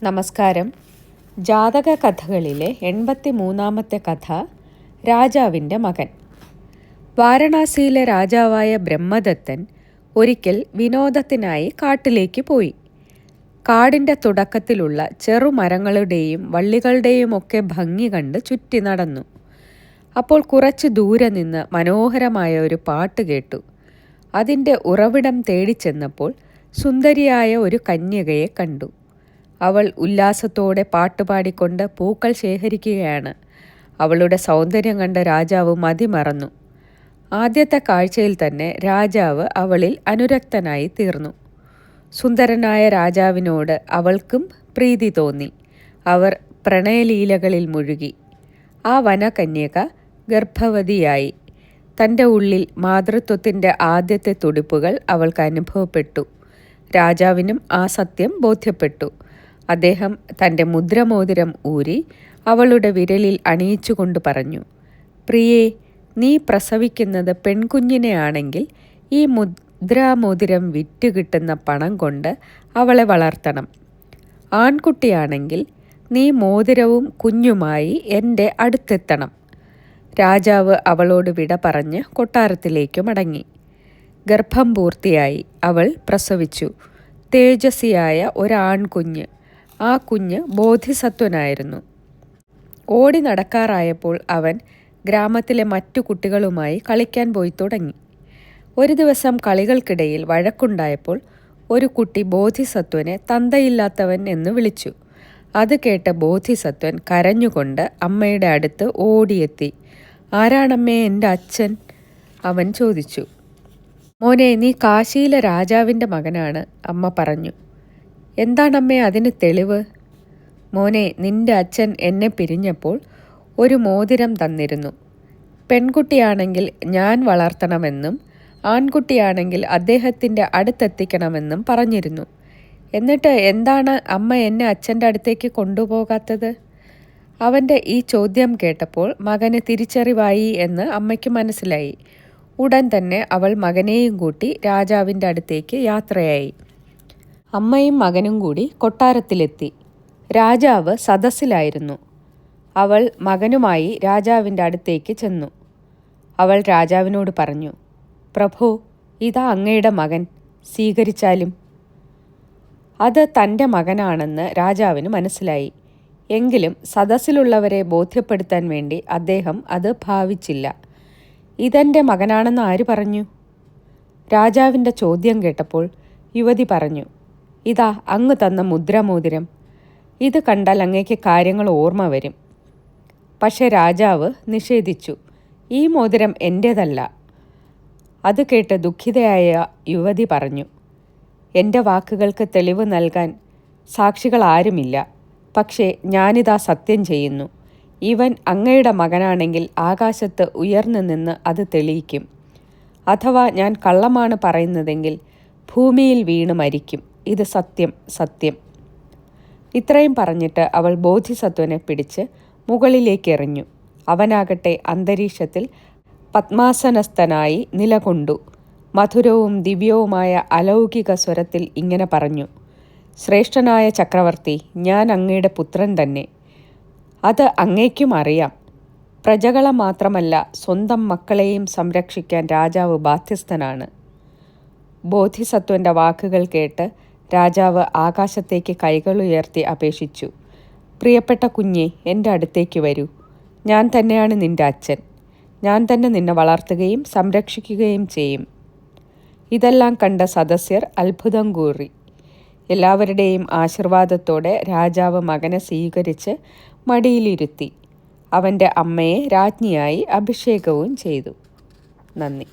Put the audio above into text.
നമസ്കാരം. ജാതക കഥകളിലെ 83-ാമത്തെ കഥ രാജാവിൻ്റെ മകൻ. വാരണാസിയിലെ രാജാവായ ബ്രഹ്മദത്തൻ ഒരിക്കൽ വിനോദത്തിനായി കാട്ടിലേക്ക് പോയി. കാടിൻ്റെ തുടക്കത്തിലുള്ള ചെറുമരങ്ങളുടെയും വള്ളികളുടെയും ഒക്കെ ഭംഗി കണ്ട് ചുറ്റി നടന്നു. അപ്പോൾ കുറച്ച് ദൂരെ നിന്ന് മനോഹരമായ ഒരു പാട്ട് കേട്ടു. അതിൻ്റെ ഉറവിടം തേടിച്ചെന്നപ്പോൾ സുന്ദരിയായ ഒരു കന്യകയെ കണ്ടു. അവൾ ഉല്ലാസത്തോടെ പാട്ടുപാടിക്കൊണ്ട് പൂക്കൾ ശേഖരിക്കുകയാണ്. അവളുടെ സൗന്ദര്യം കണ്ട രാജാവ് മതിമറന്നു. ആദ്യത്തെ കാഴ്ചയിൽ തന്നെ രാജാവ് അവളിൽ അനുരക്തനായി തീർന്നു. സുന്ദരനായ രാജാവിനോട് അവൾക്കും പ്രീതി തോന്നി. അവർ പ്രണയലീലകളിൽ മുഴുകി. ആ വനകന്യക ഗർഭവതിയായി. തൻ്റെ ഉള്ളിൽ മാതൃത്വത്തിൻ്റെ ആദ്യത്തെ തുടിപ്പുകൾ അവൾക്ക് അനുഭവപ്പെട്ടു. രാജാവിനും ആ സത്യം ബോധ്യപ്പെട്ടു. അദ്ദേഹം തൻ്റെ മുദ്രമോതിരം ഊരി അവളുടെ വിരലിൽ അണിയിച്ചുകൊണ്ട് പറഞ്ഞു, പ്രിയേ, നീ പ്രസവിക്കുന്നത് പെൺകുഞ്ഞിനെയാണെങ്കിൽ ഈ മുദ്രാമോതിരം വിറ്റ് കിട്ടുന്ന പണം കൊണ്ട് അവളെ വളർത്തണം. ആൺകുട്ടിയാണെങ്കിൽ നീ മോതിരവും കുഞ്ഞുമായി എൻ്റെ അടുത്തെത്തണം. രാജാവ് അവളോട് വിട പറഞ്ഞ് കൊട്ടാരത്തിലേക്ക് മടങ്ങി. ഗർഭം പൂർത്തിയായി. അവൾ പ്രസവിച്ചു. തേജസ്വിയായ ഒരാൺകുഞ്ഞ്. ആ കുഞ്ഞ് ബോധിസത്വനായിരുന്നു. ഓടി നടക്കാറായപ്പോൾ അവൻ ഗ്രാമത്തിലെ മറ്റു കുട്ടികളുമായി കളിക്കാൻ പോയി തുടങ്ങി. ഒരു ദിവസം കളികൾക്കിടയിൽ വഴക്കുണ്ടായപ്പോൾ ഒരു കുട്ടി ബോധിസത്വനെ തന്തയില്ലാത്തവൻ എന്ന് വിളിച്ചു. അത് കേട്ട ബോധിസത്വൻ കരഞ്ഞുകൊണ്ട് അമ്മയുടെ അടുത്ത് ഓടിയെത്തി. ആരാണമ്മേ എൻ്റെ അച്ഛൻ? അവൻ ചോദിച്ചു. മോനെ, നീ കാശിയിലെ രാജാവിൻ്റെ മകനാണ്, അമ്മ പറഞ്ഞു. എന്താണമ്മേ അതിന് തെളിവ്? മോനെ, നിന്റെ അച്ഛൻ എന്നെ പിരിഞ്ഞപ്പോൾ ഒരു മോതിരം തന്നിരുന്നു. പെൺകുട്ടിയാണെങ്കിൽ ഞാൻ വളർത്തണമെന്നും ആൺകുട്ടിയാണെങ്കിൽ അദ്ദേഹത്തിൻ്റെ അടുത്തെത്തിക്കണമെന്നും പറഞ്ഞിരുന്നു. എന്നിട്ട് എന്താണ് അമ്മ എന്നെ അച്ഛൻ്റെ അടുത്തേക്ക് കൊണ്ടുപോകാത്തത്? അവൻ്റെ ഈ ചോദ്യം കേട്ടപ്പോൾ മകന് തിരിച്ചറിവായി എന്ന് അമ്മയ്ക്ക് മനസ്സിലായി. ഉടൻ തന്നെ അവൾ മകനെയും കൂട്ടി രാജാവിൻ്റെ അടുത്തേക്ക് യാത്രയായി. അമ്മയും മകനും കൂടി കൊട്ടാരത്തിലെത്തി. രാജാവ് സദസ്സിലായിരുന്നു. അവൾ മകനുമായി രാജാവിൻ്റെ അടുത്തേക്ക് ചെന്നു. അവൾ രാജാവിനോട് പറഞ്ഞു, പ്രഭു, ഇതാ അങ്ങയുടെ മകൻ, സ്വീകരിച്ചാലും. അത് തൻ്റെ മകനാണെന്ന് രാജാവിന് മനസ്സിലായി. എങ്കിലും സദസ്സിലുള്ളവരെ ബോധ്യപ്പെടുത്താൻ വേണ്ടി അദ്ദേഹം അത് ഭാവിച്ചില്ല. ഇതെൻ്റെ മകനാണെന്ന് ആര് പറഞ്ഞു? രാജാവിൻ്റെ ചോദ്യം കേട്ടപ്പോൾ യുവതി പറഞ്ഞു, ഇതാ അങ്ങ് തന്ന മുദ്രമോതിരം. ഇത് കണ്ടാൽ അങ്ങേക്ക് കാര്യങ്ങൾ ഓർമ്മ വരും. പക്ഷെ രാജാവ് നിഷേധിച്ചു. ഈ മോതിരം എൻ്റേതല്ല. അത് കേട്ട് ദുഃഖിതയായ യുവതി പറഞ്ഞു, എൻ്റെ വാക്കുകൾക്ക് തെളിവ് നൽകാൻ സാക്ഷികൾ ആരുമില്ല. പക്ഷേ ഞാനിതാ സത്യം ചെയ്യുന്നു. ഇവൻ അങ്ങയുടെ മകനാണെങ്കിൽ ആകാശത്ത് ഉയർന്നു നിന്ന് അത് തെളിയിക്കും. അഥവാ ഞാൻ കള്ളമാണ് പറയുന്നതെങ്കിൽ ഭൂമിയിൽ വീണ് മരിക്കും. ഇത് സത്യം, സത്യം. ഇത്രയും പറഞ്ഞിട്ട് അവൾ ബോധിസത്വനെ പിടിച്ച് മുകളിലേക്ക് എറിഞ്ഞു. അവനാകട്ടെ അന്തരീക്ഷത്തിൽ പത്മാസനസ്ഥനായി നിലകൊണ്ടു. മധുരവും ദിവ്യവുമായ അലൗകിക സ്വരത്തിൽ ഇങ്ങനെ പറഞ്ഞു, ശ്രേഷ്ഠനായ ചക്രവർത്തി, ഞാൻ അങ്ങയുടെ പുത്രൻ തന്നെ. അത് അങ്ങേക്കും അറിയാം. പ്രജകളെ മാത്രമല്ല, സ്വന്തം മക്കളെയും സംരക്ഷിക്കാൻ രാജാവ് ബാധ്യസ്ഥനാണ്. ബോധിസത്വൻ്റെ വാക്കുകൾ കേട്ട് രാജാവ് ആകാശത്തേക്ക് കൈകളുയർത്തി അപേക്ഷിച്ചു, പ്രിയപ്പെട്ട കുഞ്ഞെ, എൻ്റെ അടുത്തേക്ക് വരൂ. ഞാൻ തന്നെയാണ് നിൻ്റെ അച്ഛൻ. ഞാൻ തന്നെ നിന്നെ വളർത്തുകയും സംരക്ഷിക്കുകയും ചെയ്യും. ഇതെല്ലാം കണ്ട സദസ്യർ അത്ഭുതം കൂറി. എല്ലാവരുടെയും ആശീർവാദത്തോടെ രാജാവ് മകനെ സ്വീകരിച്ച് മടിയിലിരുത്തി. അവൻ്റെ അമ്മയെ രാജ്ഞിയായി അഭിഷേകവും ചെയ്തു. നന്ദി.